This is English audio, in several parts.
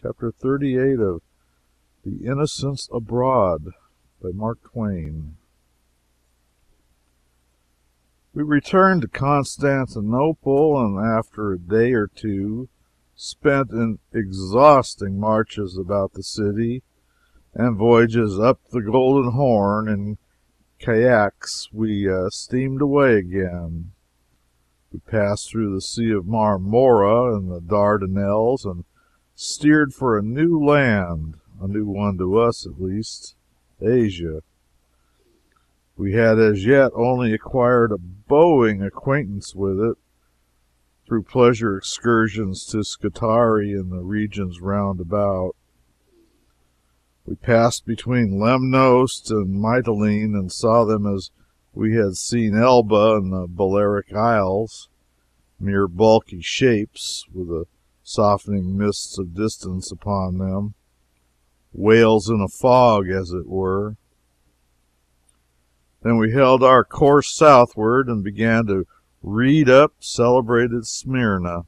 Chapter 38 of The Innocents Abroad by Mark Twain. We returned to Constantinople, and after a day or two spent in exhausting marches about the city and voyages up the Golden Horn in kayaks, we steamed away again. We passed through the Sea of Marmora and the Dardanelles and steered for a new land, a new one to us at least, Asia. We had as yet only acquired a bowing acquaintance with it through pleasure excursions to Scutari and the regions round about. We passed between Lemnos and Mytilene and saw them as we had seen Elba and the Balearic Isles, mere bulky shapes with the softening mists of distance upon them, whales in a fog, as it were. Then we held our course southward and began to read up celebrated Smyrna.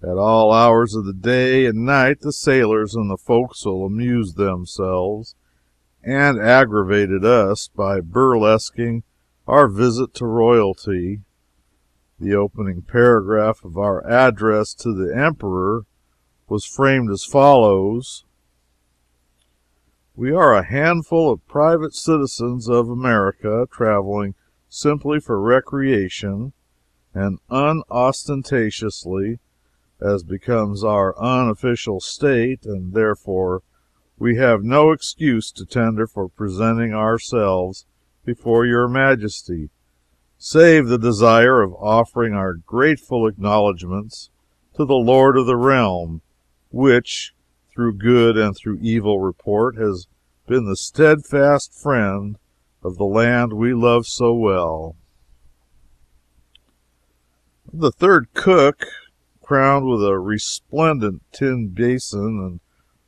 At all hours of the day and night the sailors in the forecastle amused themselves and aggravated us by burlesquing our visit to royalty. The opening paragraph of our address to the Emperor was framed as follows: "We are a handful of private citizens of America, traveling simply for recreation and unostentatiously, as becomes our unofficial state, and therefore we have no excuse to tender for presenting ourselves before your Majesty, save the desire of offering our grateful acknowledgments to the Lord of the realm, which, through good and through evil report, has been the steadfast friend of the land we love so well." The third cook, crowned with a resplendent tin basin and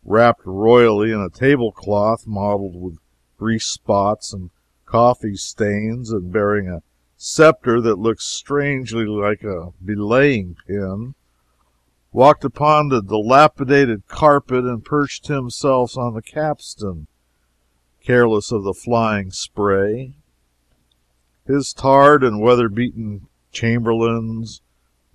wrapped royally in a tablecloth mottled with grease spots and coffee stains, and bearing a scepter that looked strangely like a belaying pin, walked upon the dilapidated carpet and perched himself on the capstan, careless of the flying spray. His tarred and weather-beaten chamberlains,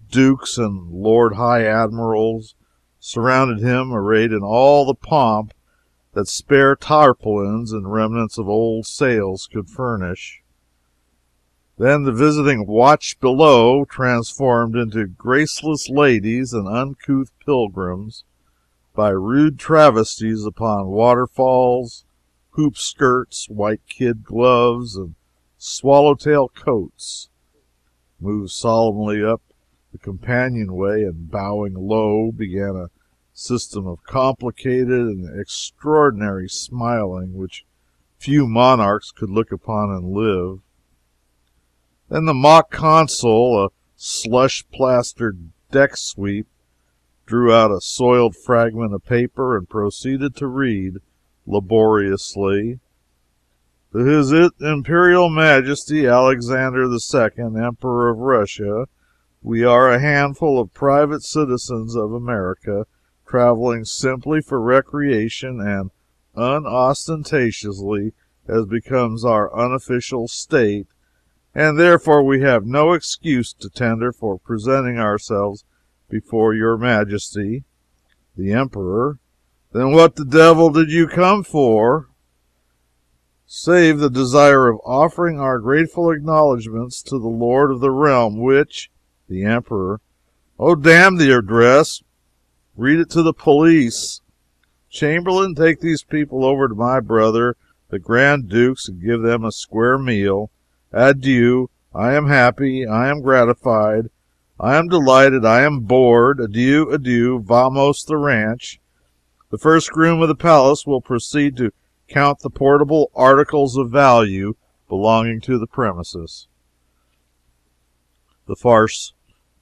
dukes, and lord high admirals surrounded him, arrayed in all the pomp that spare tarpaulins and remnants of old sails could furnish. Then the visiting watch below, transformed into graceless ladies and uncouth pilgrims by rude travesties upon waterfalls, hoop skirts, white kid gloves, and swallowtail coats, moved solemnly up the companionway and, bowing low, began a system of complicated and extraordinary smiling which few monarchs could look upon and live. Then the mock consul, a slush-plastered deck sweep, drew out a soiled fragment of paper and proceeded to read laboriously: "To His Imperial Majesty Alexander II, Emperor of Russia, we are a handful of private citizens of America, traveling simply for recreation and unostentatiously, as becomes our unofficial state, and therefore we have no excuse to tender for presenting ourselves before your Majesty, the Emperor." "Then what the devil did you come for?" "Save the desire of offering our grateful acknowledgments to the Lord of the realm, which," the Emperor. "Oh, damn the address! Read it to the police. Chamberlain, take these people over to my brother, the Grand Duke's, and give them a square meal. Adieu. I am happy. I am gratified. I am delighted. I am bored. Adieu, adieu. Vamos the ranch. The first groom of the palace will proceed to count the portable articles of value belonging to the premises." The farce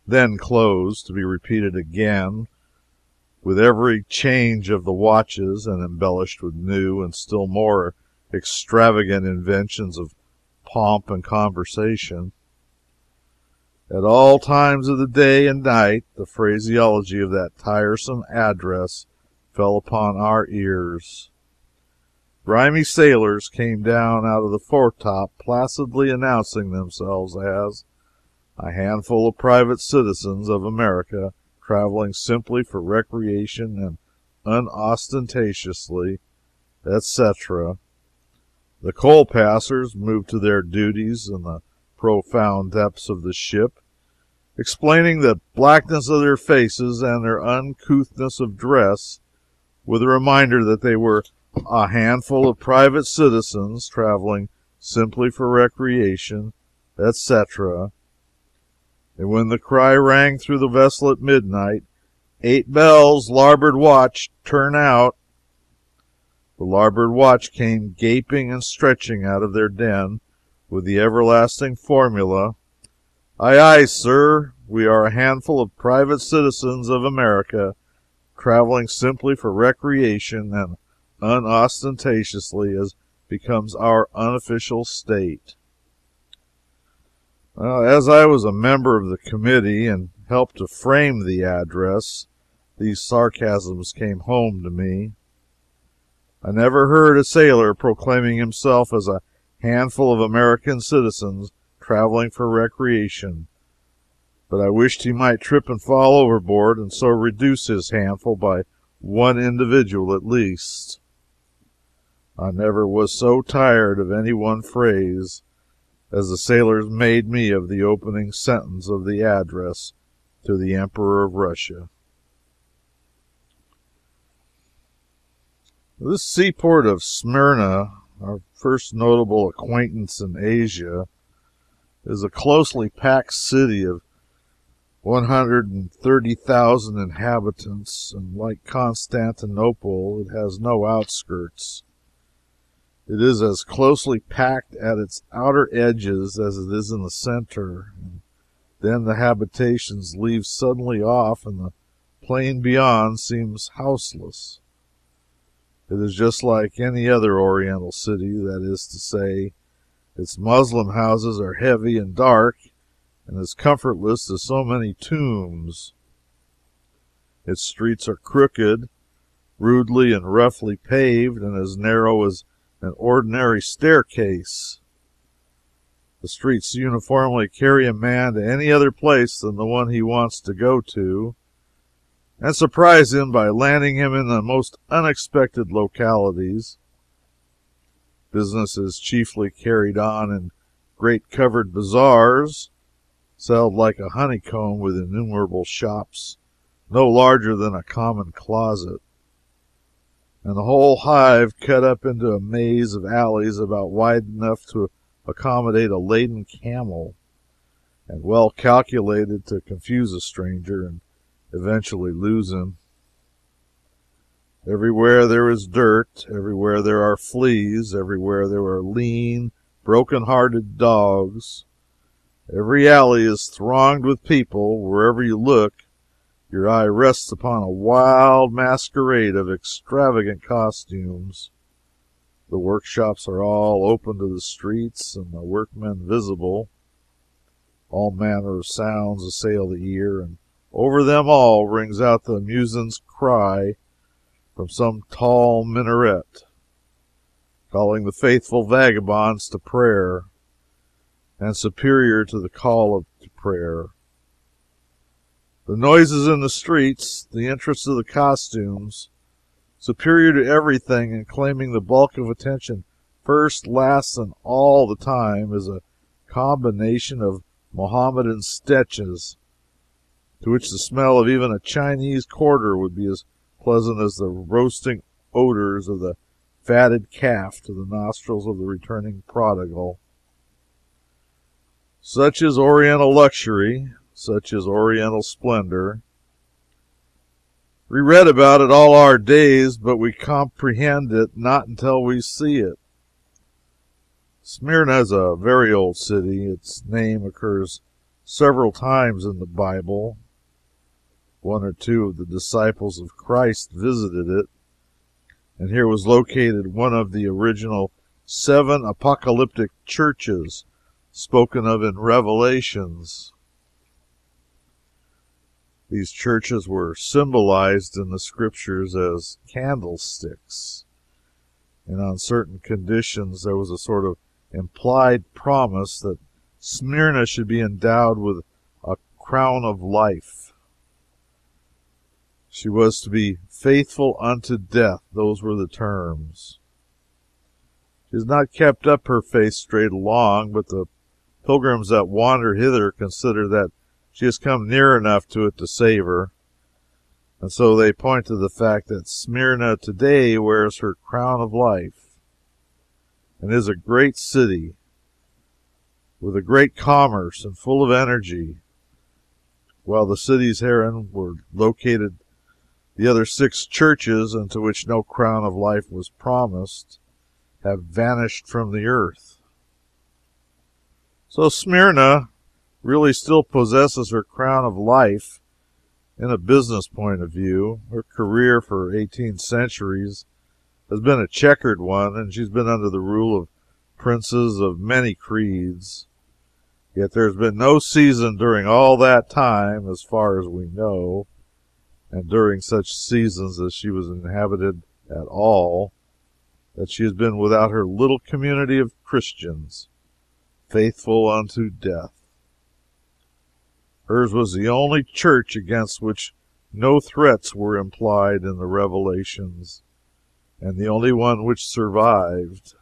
then closed, to be repeated again with every change of the watches, and embellished with new and still more extravagant inventions of pomp and conversation. At all times of the day and night the phraseology of that tiresome address fell upon our ears. Grimy sailors came down out of the foretop, placidly announcing themselves as a handful of private citizens of America traveling simply for recreation and unostentatiously, etc. The coal passers moved to their duties in the profound depths of the ship, explaining the blackness of their faces and their uncouthness of dress with a reminder that they were a handful of private citizens traveling simply for recreation, etc. And when the cry rang through the vessel at midnight, 8 bells, larboard watch, turn out, the larboard watch came gaping and stretching out of their den with the everlasting formula, "Aye, aye, sir, we are a handful of private citizens of America, traveling simply for recreation and unostentatiously as becomes our unofficial state." As I was a member of the committee and helped to frame the address, these sarcasms came home to me. I never heard a sailor proclaiming himself as a handful of American citizens traveling for recreation, but I wished he might trip and fall overboard and so reduce his handful by one individual at least. I never was so tired of any one phrase as the sailors made me of the opening sentence of the address to the Emperor of Russia. This seaport of Smyrna, our first notable acquaintance in Asia, is a closely packed city of 130,000 inhabitants, and like Constantinople, it has no outskirts. It is as closely packed at its outer edges as it is in the center, and then the habitations leave suddenly off, and the plain beyond seems houseless. It is just like any other Oriental city, that is to say, its Muslim houses are heavy and dark, and as comfortless as so many tombs. Its streets are crooked, rudely and roughly paved, and as narrow as an ordinary staircase. The streets uniformly carry a man to any other place than the one he wants to go to, and surprise him by landing him in the most unexpected localities. Business is chiefly carried on in great covered bazaars, celled like a honeycomb with innumerable shops no larger than a common closet, and the whole hive cut up into a maze of alleys about wide enough to accommodate a laden camel, and well calculated to confuse a stranger and eventually lose him. Everywhere there is dirt, everywhere there are fleas, everywhere there are lean, broken-hearted dogs. Every alley is thronged with people. Wherever you look, your eye rests upon a wild masquerade of extravagant costumes. The workshops are all open to the streets, and the workmen visible. All manner of sounds assail the ear, and over them all rings out the muezzin's cry from some tall minaret, calling the faithful vagabonds to prayer, and superior to the call to prayer. The noises in the streets, the interest of the costumes, superior to everything and claiming the bulk of attention first, last, and all the time, is a combination of Mohammedan sketches to which the smell of even a Chinese quarter would be as pleasant as the roasting odors of the fatted calf to the nostrils of the returning prodigal. Such is Oriental luxury, such is Oriental splendor. We read about it all our days, but we comprehend it not until we see it. Smyrna is a very old city. Its name occurs several times in the Bible. One or two of the disciples of Christ visited it, and here was located one of the original 7 apocalyptic churches spoken of in Revelations. These churches were symbolized in the scriptures as candlesticks, and on certain conditions there was a sort of implied promise that Smyrna should be endowed with a crown of life. She was to be faithful unto death. Those were the terms. She has not kept up her faith straight along, but the pilgrims that wander hither consider that she has come near enough to it to save her, and so they point to the fact that Smyrna today wears her crown of life and is a great city with a great commerce and full of energy, while the cities herein were located the other 6 churches, unto which no crown of life was promised, have vanished from the earth. So Smyrna really still possesses her crown of life in a business point of view. Her career for 18 centuries has been a checkered one, and she's been under the rule of princes of many creeds. Yet there's been no season during all that time, as far as we know, and during such seasons as she was inhabited at all, that she has been without her little community of Christians, faithful unto death. Hers was the only church against which no threats were implied in the Revelations, and the only one which survived.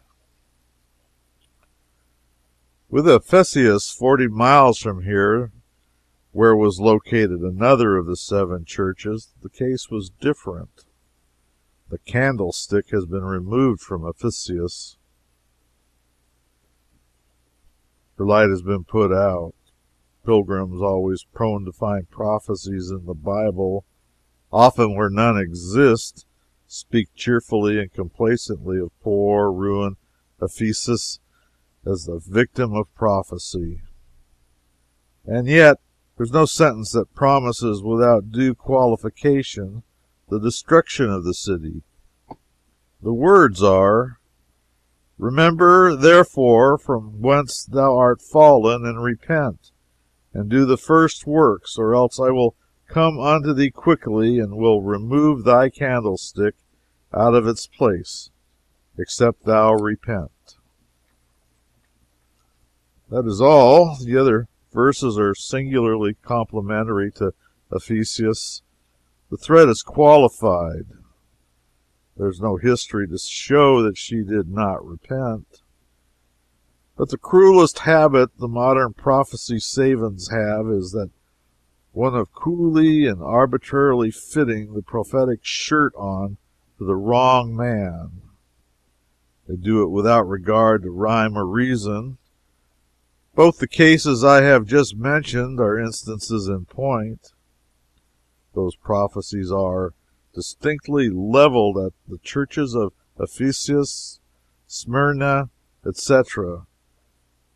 With Ephesus, 40 miles from here, where was located another of the 7 churches, the case was different. The candlestick has been removed from Ephesus. Her light has been put out. Pilgrims, always prone to find prophecies in the Bible, often where none exist, speak cheerfully and complacently of poor, ruined Ephesus as the victim of prophecy. And yet, there's no sentence that promises without due qualification the destruction of the city. The words are, "Remember, therefore, from whence thou art fallen, and repent, and do the first works, or else I will come unto thee quickly, and will remove thy candlestick out of its place, except thou repent." That is all. The other verses are singularly complimentary to Ephesus. The threat is qualified. There's no history to show that she did not repent. But the cruelest habit the modern prophecy-savans have is that one of coolly and arbitrarily fitting the prophetic shirt on to the wrong man. They do it without regard to rhyme or reason. Both the cases I have just mentioned are instances in point. Those prophecies are distinctly leveled at the churches of Ephesus, Smyrna, etc.,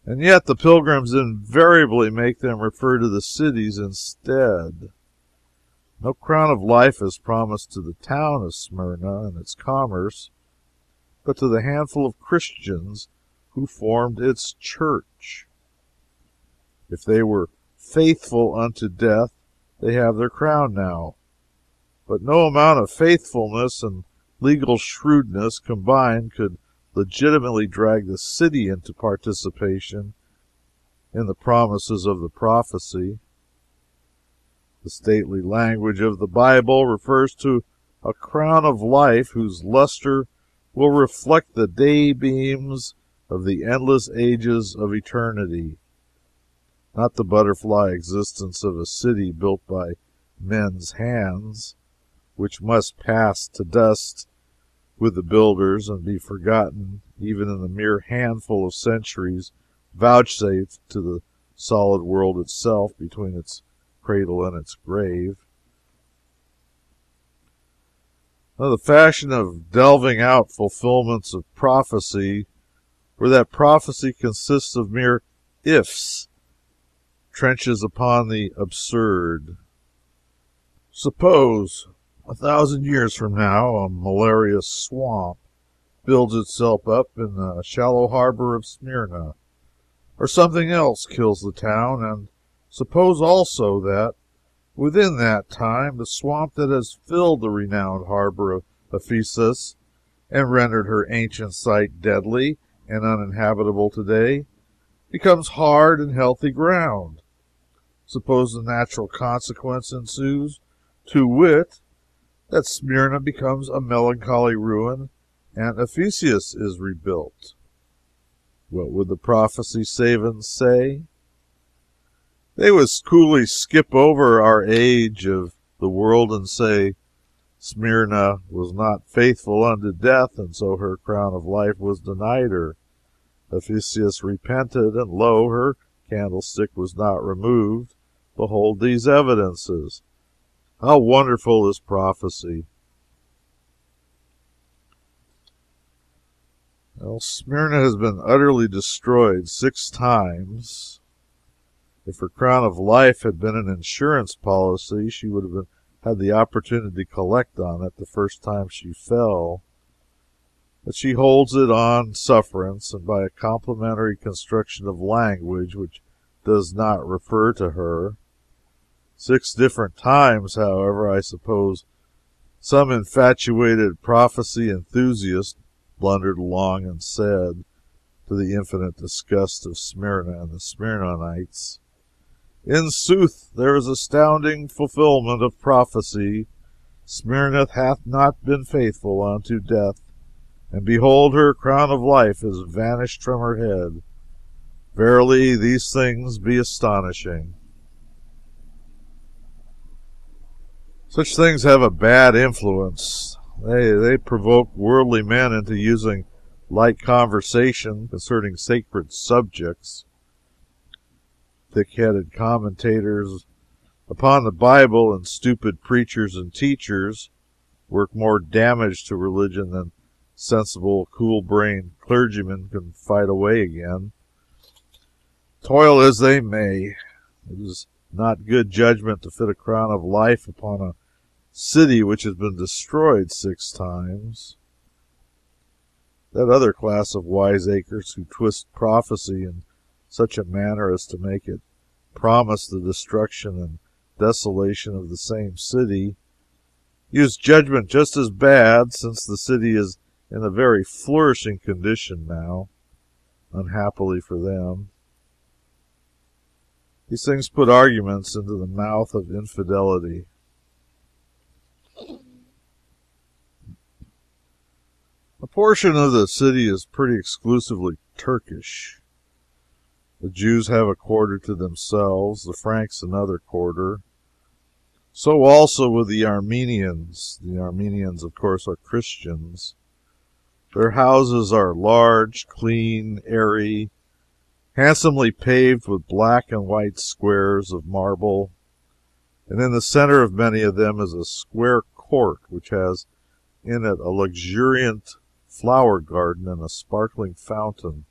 and yet the pilgrims invariably make them refer to the cities instead. No crown of life is promised to the town of Smyrna and its commerce, but to the handful of Christians who formed its church. If they were faithful unto death, they have their crown now. But no amount of faithfulness and legal shrewdness combined could legitimately drag the city into participation in the promises of the prophecy. The stately language of the Bible refers to a crown of life whose luster will reflect the day beams of the endless ages of eternity, not the butterfly existence of a city built by men's hands, which must pass to dust with the builders and be forgotten even in the mere handful of centuries vouchsafed to the solid world itself between its cradle and its grave. Now, the fashion of delving out fulfillments of prophecy, where that prophecy consists of mere ifs, trenches upon the absurd. Suppose 1,000 years from now a malarious swamp builds itself up in the shallow harbor of Smyrna, or something else kills the town, and suppose also that, Within that time, the swamp that has filled the renowned harbor of Ephesus and rendered her ancient site deadly and uninhabitable today becomes hard and healthy ground. Suppose the natural consequence ensues, to wit, that Smyrna becomes a melancholy ruin and Ephesus is rebuilt. What would the Prophecy-Savans say? They would coolly skip over our age of the world and say, Smyrna was not faithful unto death, and so her crown of life was denied her. Ephesus repented, and lo, her candlestick was not removed. Behold these evidences. How wonderful is prophecy! Well, Smyrna has been utterly destroyed 6 times. If her crown of life had been an insurance policy, she would have had the opportunity to collect on it the first time she fell. But she holds it on sufferance and by a complimentary construction of language which does not refer to her. 6 different times, however, I suppose some infatuated prophecy enthusiast blundered along and said, to the infinite disgust of Smyrna and the Smyrnonites, in sooth, there is astounding fulfillment of prophecy. Smyrna hath not been faithful unto death, and behold, her crown of life is vanished from her head. Verily, these things be astonishing. Such things have a bad influence. They provoke worldly men into using light conversation concerning sacred subjects. Thick-headed commentators upon the Bible and stupid preachers and teachers work more damage to religion than sensible, cool-brained clergymen can fight away again. Toil as they may, it is not good judgment to fit a crown of life upon a city which has been destroyed 6 times. That other class of wiseacres who twist prophecy in such a manner as to make it promise the destruction and desolation of the same city use judgment just as bad, since the city is in a very flourishing condition now, unhappily for them. These things put arguments into the mouth of infidelity. A portion of the city is pretty exclusively Turkish. The Jews have a quarter to themselves, the Franks another quarter. So also with the Armenians. The Armenians, of course, are Christians. Their houses are large, clean, airy, handsomely paved with black and white squares of marble, and in the center of many of them is a square court which has in it a luxuriant flower garden and a sparkling fountain.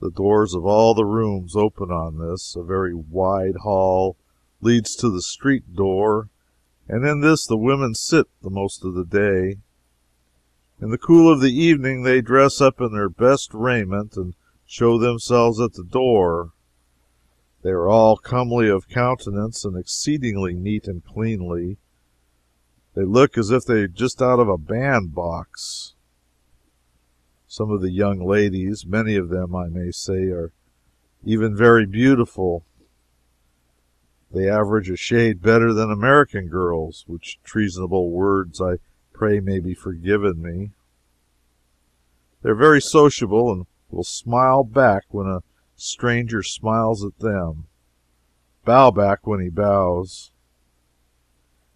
The doors of all the rooms open on this. A very wide hall leads to the street door, and in this the women sit the most of the day. In the cool of the evening they dress up in their best raiment and show themselves at the door. They are all comely of countenance and exceedingly neat and cleanly. They look as if they were just out of a bandbox. Some of the young ladies, many of them, I may say, are even very beautiful. They average a shade better than American girls, which treasonable words I pray may be forgiven me. They are very sociable and will smile back when a stranger smiles at them, bow back when he bows,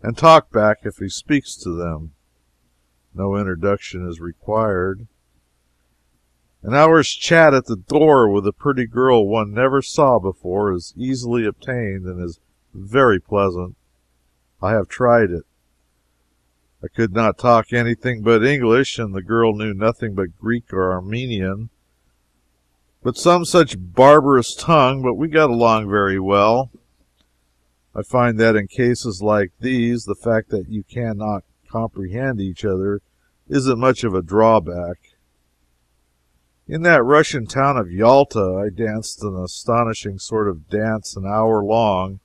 and talk back if he speaks to them. No introduction is required. An hour's chat at the door with a pretty girl one never saw before is easily obtained and is very pleasant. I have tried it. I could not talk anything but English, and the girl knew nothing but Greek or Armenian, but some such barbarous tongue, but we got along very well. I find that in cases like these, the fact that you cannot comprehend each other isn't much of a drawback. In that Russian town of Yalta, I danced an astonishing sort of dance an hour long,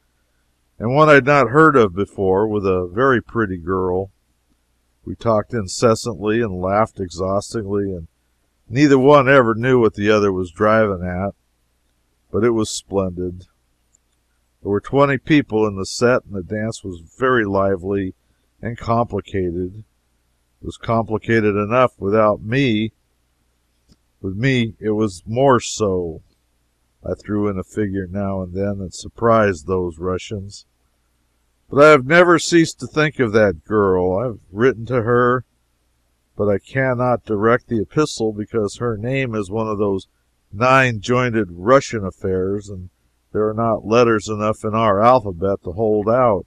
and one I'd not heard of before, with a very pretty girl. We talked incessantly and laughed exhaustingly, and neither one ever knew what the other was driving at, but it was splendid. There were 20 people in the set, and the dance was very lively and complicated. It was complicated enough without me. With me, it was more so. I threw in a figure now and then that surprised those Russians. But I have never ceased to think of that girl. I have written to her, but I cannot direct the epistle because her name is one of those 9-jointed Russian affairs, and there are not letters enough in our alphabet to hold out.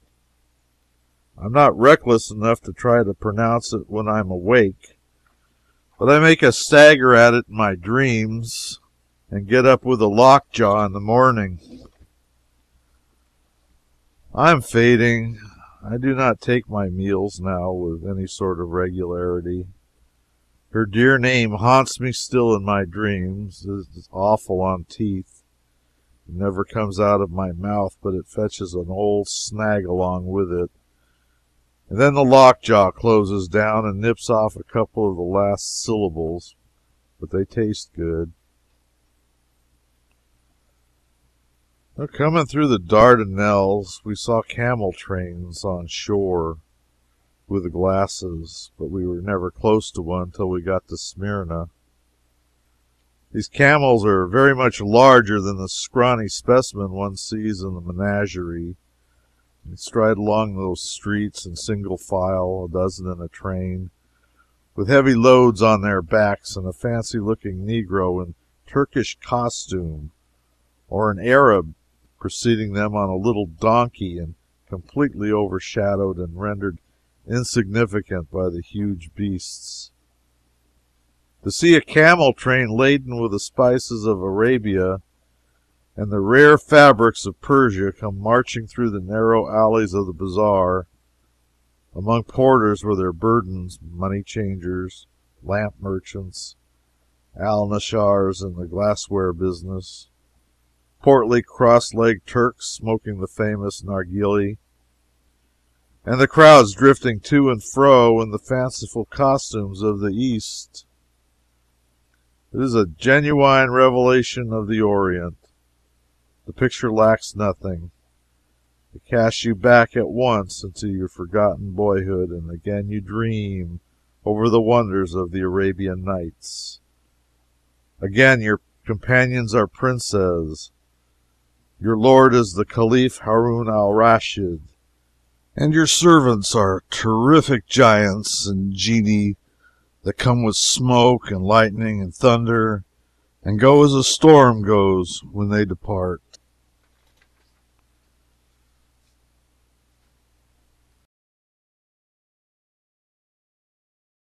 I'm not reckless enough to try to pronounce it when I'm awake, but I make a stagger at it in my dreams and get up with a lockjaw in the morning. I'm fading. I do not take my meals now with any sort of regularity. Her dear name haunts me still in my dreams. It is awful on teeth. It never comes out of my mouth, but it fetches an old snag along with it. And then the lockjaw closes down and nips off a couple of the last syllables, but they taste good. Coming through the Dardanelles, we saw camel trains on shore with the glasses, but we were never close to one till we got to Smyrna. These camels are very much larger than the scrawny specimen one sees in the menagerie. They stride along those streets in single file, a dozen in a train, with heavy loads on their backs, and a fancy-looking Negro in Turkish costume, or an Arab preceding them on a little donkey, and completely overshadowed and rendered insignificant by the huge beasts. To see a camel train laden with the spices of Arabia and the rare fabrics of Persia come marching through the narrow alleys of the bazaar, among porters with their burdens, money changers, lamp merchants, al-nashars in the glassware business, portly cross-legged Turks smoking the famous narghili, and the crowds drifting to and fro in the fanciful costumes of the East. It is a genuine revelation of the Orient. The picture lacks nothing. It casts you back at once into your forgotten boyhood, and again you dream over the wonders of the Arabian Nights. Again your companions are princes. Your lord is the Caliph Harun al-Rashid, and your servants are terrific giants and genii that come with smoke and lightning and thunder and go as a storm goes when they depart.